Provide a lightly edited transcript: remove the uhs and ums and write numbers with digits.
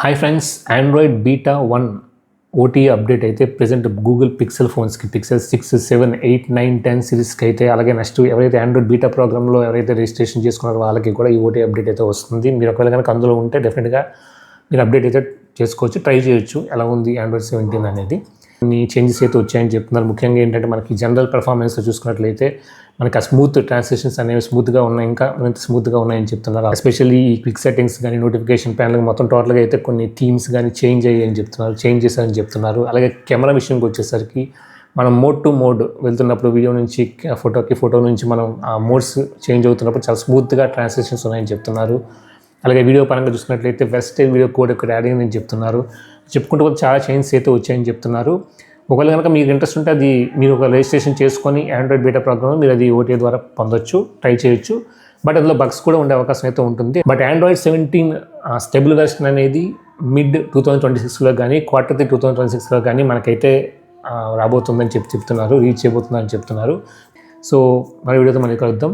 Hi friends, Android beta 1 OTA update అయితే present Google pixel ఫోన్స్కి pixel 6, 7, 8, 9, 10 సిరీస్కి అయితే, అలాగే next ఎవరైతే ఆండ్రాయిడ్ బీటా ప్రోగ్రామ్లో ఎవరైతే రిజిస్ట్రేషన్ చేసుకున్నారో వాళ్ళకి కూడా ఈ ఓటీఏ అప్డేట్ అయితే వస్తుంది. మీరు ఒకవేళ కనుక అందులో ఉంటే డెఫినెట్గా మీరు అప్డేట్ అయితే చేసుకోవచ్చు, ట్రై చేయొచ్చు ఎలా ఉంది ఆండ్రాయిడ్ 17 అనేది. కొన్ని చేంజెస్ అయితే వచ్చాయని చెప్తున్నారు. ముఖ్యంగా ఏంటంటే మనకి జనరల్ పర్ఫార్మెన్స్ చూసుకున్నట్లయితే మనకి ఆ స్మూత్ ట్రాన్సాక్షన్స్ అనేవి స్మూత్గా ఉన్నాయి, ఇంకా మరింత స్మూత్గా ఉన్నాయని చెప్తున్నారు. ఎస్పెషల్లీ ఈ క్విక్ సెట్టింగ్స్ కానీ నోటిఫికేషన్ ప్యానల్ మొత్తం టోటల్గా అయితే కొన్ని థీమ్స్ కానీ చేంజ్ అయ్యాయని చెప్తున్నారు, చేంజ్ చేశారని చెప్తున్నారు. అలాగే కెమెరా విషయంకి వచ్చేసరికి మనం మోడ్ టు మోడ్ వెళ్తున్నప్పుడు వీడియో నుంచి ఫోటో నుంచి మనం ఆ మోడ్స్ చేంజ్ అవుతున్నప్పుడు చాలా స్మూత్గా ట్రాన్సాక్షన్స్ ఉన్నాయని చెప్తున్నారు. అలాగే వీడియో పరంగా చూసుకున్నట్లయితే వెస్టర్న్ వీడియో కోడ్ ఇక్కడ యాడ్ అయిందని చెప్తున్నారు. చెప్పుకుంటూ చాలా చేంజెస్ అయితే వచ్చాయని చెప్తున్నారు. ఒకవేళ కనుక మీకు ఇంట్రెస్ట్ ఉంటే అది మీరు ఒక రిజిస్ట్రేషన్ చేసుకొని ఆండ్రాయిడ్ బీటా ప్రోగ్రామ్ మీరు అది ఓటీఏ ద్వారా పొందొచ్చు, ట్రై చేయొచ్చు. బట్ అందులో బగ్స్ కూడా ఉండే అవకాశం అయితే ఉంటుంది. బట్ ఆండ్రాయిడ్ 17 స్టేబుల్ వెర్షన్ అనేది మిడ్ 2026లో కానీ Q3 2026లో కానీ మనకైతే రాబోతుందని చెప్తున్నారు, రీచ్ చేయబోతుందని చెప్తున్నారు. సో మన వీడియోతో మళ్ళీ కలుద్దాం.